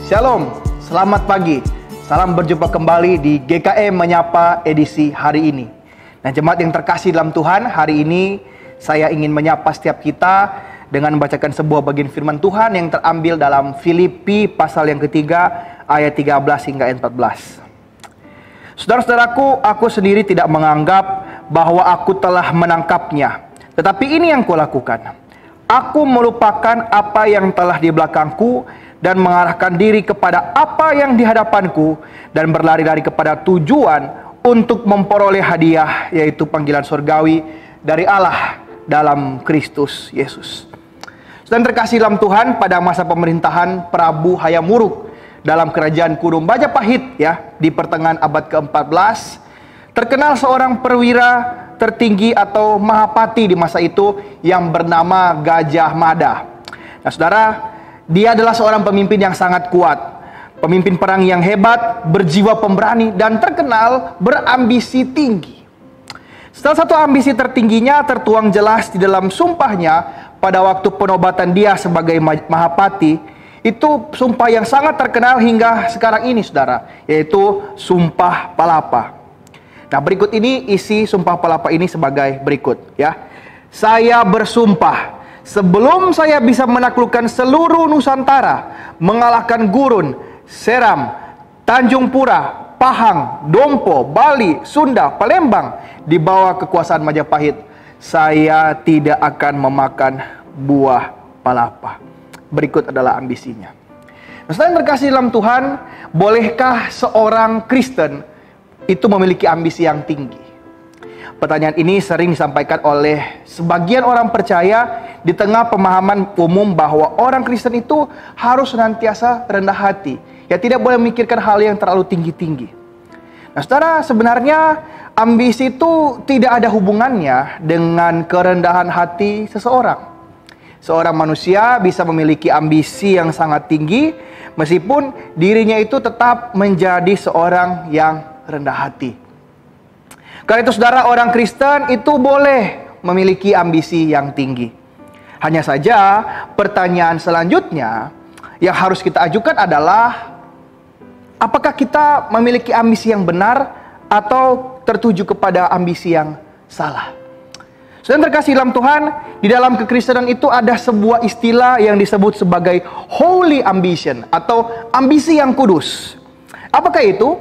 Shalom, selamat pagi. Salam berjumpa kembali di GKM Menyapa edisi hari ini. Nah, jemaat yang terkasih dalam Tuhan, hari ini saya ingin menyapa setiap kita dengan membacakan sebuah bagian firman Tuhan yang terambil dalam Filipi pasal yang ketiga ayat 13 hingga 14. Saudara-saudaraku, aku sendiri tidak menganggap bahwa aku telah menangkapnya, tetapi ini yang kulakukan. Aku melupakan apa yang telah di belakangku dan mengarahkan diri kepada apa yang di hadapanku dan berlari-lari kepada tujuan untuk memperoleh hadiah, yaitu panggilan surgawi dari Allah dalam Kristus Yesus. Dan terkasih dalam Tuhan, pada masa pemerintahan Prabu Hayam Wuruk dalam kerajaan Kudu Majapahit di pertengahan abad ke-14, terkenal seorang perwira tertinggi atau mahapati di masa itu yang bernama Gajah Mada. Nah, saudara, dia adalah seorang pemimpin yang sangat kuat, pemimpin perang yang hebat, berjiwa pemberani, dan terkenal berambisi tinggi. Salah satu ambisi tertingginya tertuang jelas di dalam sumpahnya pada waktu penobatan dia sebagai Mahapati. Itu sumpah yang sangat terkenal hingga sekarang ini, saudara, yaitu Sumpah Palapa. Nah, berikut ini isi Sumpah Palapa ini sebagai berikut Saya bersumpah, sebelum saya bisa menaklukkan seluruh Nusantara, mengalahkan Gurun, Seram, Tanjung Pura, Pahang, Dompo, Bali, Sunda, Palembang di bawah kekuasaan Majapahit, saya tidak akan memakan buah palapa. Berikut adalah ambisinya. Nah, saudara yang terkasih dalam Tuhan, bolehkah seorang Kristen itu memiliki ambisi yang tinggi? Pertanyaan ini sering disampaikan oleh sebagian orang percaya di tengah pemahaman umum bahwa orang Kristen itu harus senantiasa rendah hati, tidak boleh memikirkan hal yang terlalu tinggi-tinggi. Nah, saudara, sebenarnya ambisi itu tidak ada hubungannya dengan kerendahan hati seseorang. Seorang manusia bisa memiliki ambisi yang sangat tinggi meskipun dirinya itu tetap menjadi seorang yang rendah hati. Karena itu, saudara, orang Kristen itu boleh memiliki ambisi yang tinggi. Hanya saja pertanyaan selanjutnya yang harus kita ajukan adalah, apakah kita memiliki ambisi yang benar atau tertuju kepada ambisi yang salah? Saudara terkasih dalam Tuhan, di dalam kekristenan itu ada sebuah istilah yang disebut sebagai holy ambition atau ambisi yang kudus. Apakah itu?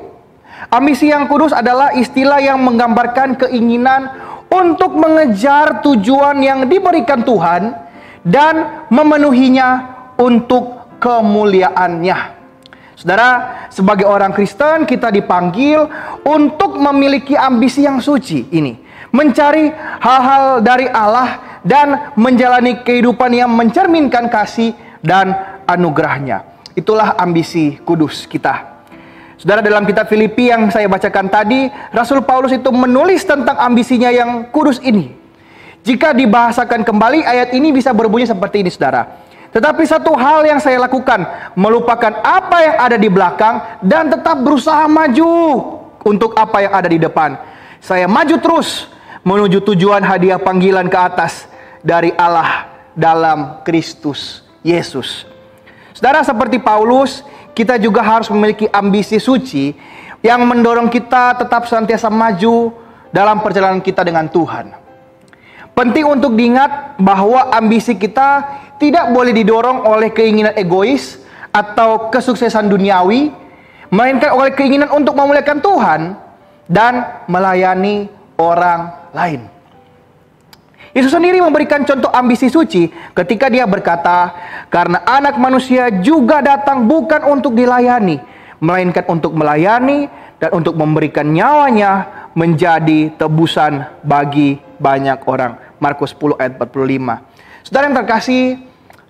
Ambisi yang kudus adalah istilah yang menggambarkan keinginan untuk mengejar tujuan yang diberikan Tuhan dan memenuhinya untuk kemuliaannya. Saudara, sebagai orang Kristen kita dipanggil untuk memiliki ambisi yang suci ini, mencari hal-hal dari Allah dan menjalani kehidupan yang mencerminkan kasih dan anugerahnya. Itulah ambisi kudus kita. Saudara, dalam kitab Filipi yang saya bacakan tadi, Rasul Paulus itu menulis tentang ambisinya yang kudus ini. Jika dibahasakan kembali, ayat ini bisa berbunyi seperti ini, saudara. Tetapi satu hal yang saya lakukan, melupakan apa yang ada di belakang dan tetap berusaha maju untuk apa yang ada di depan. Saya maju terus menuju tujuan hadiah panggilan ke atas dari Allah dalam Kristus Yesus. Saudara, seperti Paulus, kita juga harus memiliki ambisi suci yang mendorong kita tetap senantiasa maju dalam perjalanan kita dengan Tuhan. Penting untuk diingat bahwa ambisi kita tidak boleh didorong oleh keinginan egois atau kesuksesan duniawi, melainkan oleh keinginan untuk memuliakan Tuhan dan melayani orang lain. Yesus sendiri memberikan contoh ambisi suci ketika dia berkata, karena anak manusia juga datang bukan untuk dilayani, melainkan untuk melayani dan untuk memberikan nyawanya menjadi tebusan bagi banyak orang. Markus 10 ayat 45. Saudara yang terkasih,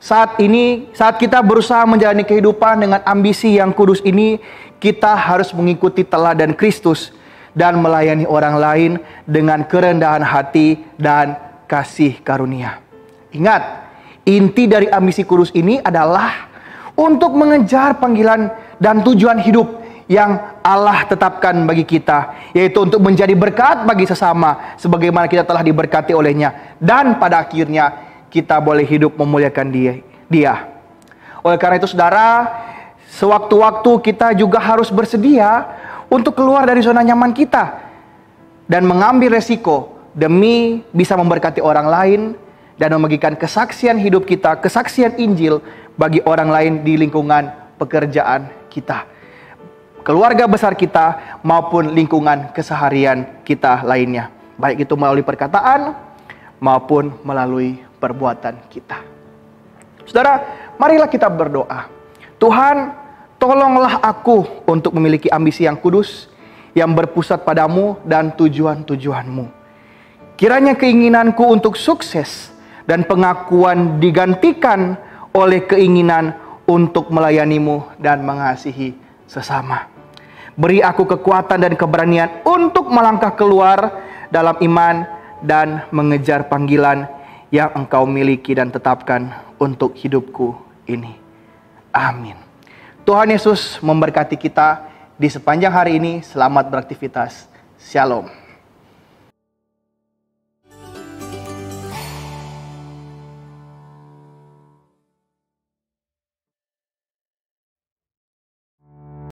saat kita berusaha menjalani kehidupan dengan ambisi yang kudus ini, kita harus mengikuti teladan Kristus dan melayani orang lain dengan kerendahan hati dan kasih karunia. Ingat, inti dari ambisi kudus ini adalah untuk mengejar panggilan dan tujuan hidup yang Allah tetapkan bagi kita, yaitu untuk menjadi berkat bagi sesama sebagaimana kita telah diberkati olehnya, dan pada akhirnya kita boleh hidup memuliakan dia. Oleh karena itu, saudara, Sewaktu-waktu kita juga harus bersedia untuk keluar dari zona nyaman kita dan mengambil resiko demi bisa memberkati orang lain dan membagikan kesaksian hidup kita, kesaksian Injil bagi orang lain di lingkungan pekerjaan kita, keluarga besar kita, maupun lingkungan keseharian kita lainnya, baik itu melalui perkataan maupun melalui perbuatan kita. Saudara, marilah kita berdoa. Tuhan, tolonglah aku untuk memiliki ambisi yang kudus, yang berpusat padamu dan tujuan-tujuanmu. Kiranya keinginanku untuk sukses dan pengakuan digantikan oleh keinginan untuk melayanimu dan mengasihi sesama. Beri aku kekuatan dan keberanian untuk melangkah keluar dalam iman dan mengejar panggilan yang Engkau miliki dan tetapkan untuk hidupku ini. Amin. Tuhan Yesus memberkati kita di sepanjang hari ini. Selamat beraktivitas. Shalom.